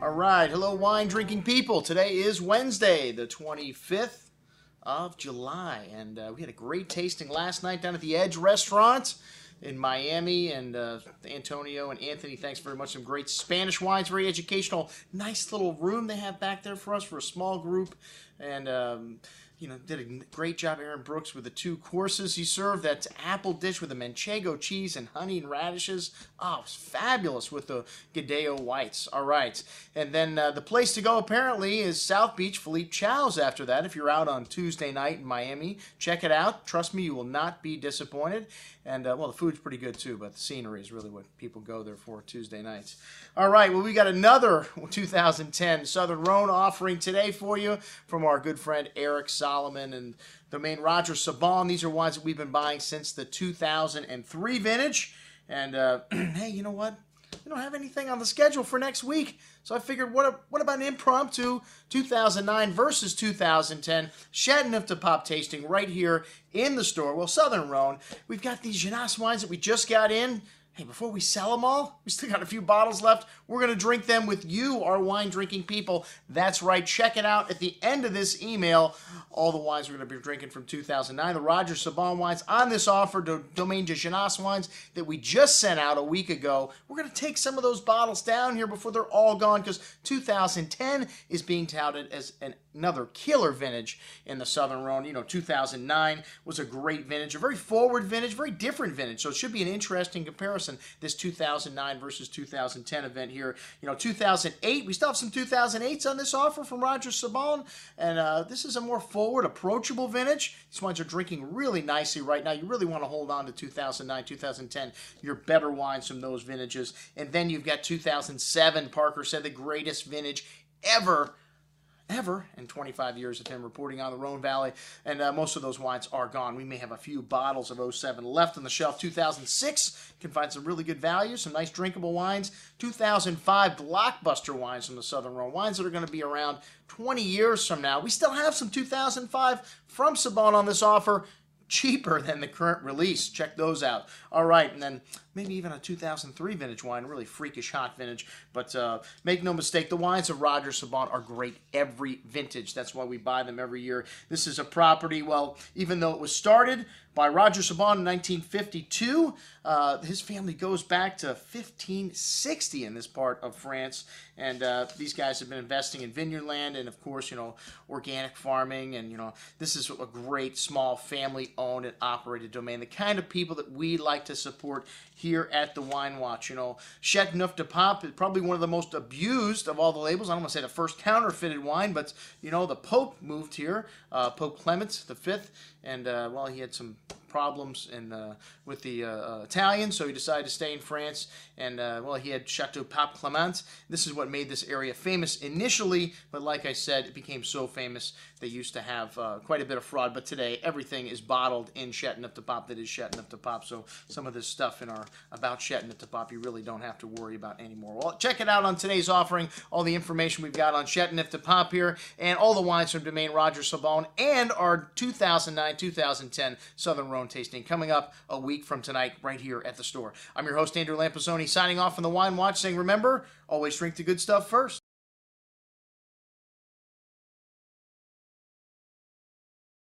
All right, hello wine drinking people. Today is Wednesday, the 25th of July, and we had a great tasting last night down at the Edge restaurant in Miami, and Antonio and Anthony, thanks very much. Some great Spanish wines, very educational. Nice little room they have back there for us for a small group, and did a great job, Aaron Brooks, with the 2 courses he served. That apple dish with the manchego cheese and honey and radishes. Oh, it was fabulous with the Gadeo whites. All right. And then the place to go, apparently, is South Beach. Philippe Chow's after that. If you're out on Tuesday night in Miami, check it out. Trust me, you will not be disappointed. And, well, the food's pretty good, too, but the scenery is really what people go there for Tuesday nights. All right, well, we got another 2010 Southern Rhone offering today for you from our good friend Eric Solomon and Domaine Roger Sabon. These are wines that we've been buying since the 2003 vintage. And, hey, you know what? We don't have anything on the schedule for next week. So I figured, what about an impromptu 2009 versus 2010 Chateauneuf-du-Pape tasting right here in the store? Well, Southern Rhone, we've got these Genasse wines that we just got in. Hey, before we sell them all, we still got a few bottles left. We're going to drink them with you, our wine-drinking people. That's right. Check it out at the end of this email. All the wines we're going to be drinking from 2009. The Roger Sabon wines on this offer, Domaine de Genasse wines that we just sent out a week ago. We're going to take some of those bottles down here before they're all gone because 2010 is being touted as another killer vintage in the Southern Rhone. You know, 2009 was a great vintage, a very forward vintage, very different vintage. So it should be an interesting comparison, this 2009 versus 2010 event here. You know, 2008, we still have some 2008s on this offer from Roger Sabon, and this is a more forward, approachable vintage. These wines are drinking really nicely right now. You really want to hold on to 2009, 2010, your better wines from those vintages. And then you've got 2007, Parker said, the greatest vintage ever, in 25 years of him reporting on the Rhone Valley, and most of those wines are gone. We may have a few bottles of 07 left on the shelf. 2006, you can find some really good value, some nice drinkable wines. 2005, blockbuster wines from the Southern Rhone, wines that are going to be around 20 years from now. We still have some 2005 from Sabon on this offer, cheaper than the current release. Check those out. All right, and then maybe even a 2003 vintage wine, really freakish hot vintage. But make no mistake, the wines of Roger Sabon are great every vintage. That's why we buy them every year. This is a property, well, even though it was started by Roger Sabon in 1952, his family goes back to 1560 in this part of France. And these guys have been investing in vineyard land and, of course, you know, organic farming. And, you know, this is a great small family-owned and operated domain. The kind of people that we like to support here at the Wine Watch. You know, Chateauneuf-du-Pape is probably one of the most abused of all the labels. I don't want to say the first counterfeited wine, but, you know, the Pope moved here, Pope Clement V, and, well, he had some problems with the Italians, so he decided to stay in France, and, well, he had Chateau Pape Clement. This is what made this area famous initially, but like I said, it became so famous they used to have quite a bit of fraud, but today everything is bottled in Chateauneuf-du-Pape that is Chateauneuf-du-Pape, so some of this stuff in our About Chateauneuf-du-Pape you really don't have to worry about anymore. Well, check it out on today's offering, all the information we've got on Chateauneuf-du-Pape here, and all the wines from Domaine Roger Sabon, and our 2009-2010 Southern Rhone tasting coming up a week from tonight right here at the store. I'm your host, Andrew Lampasone, signing off from the Wine Watch, saying remember, always drink the good stuff first.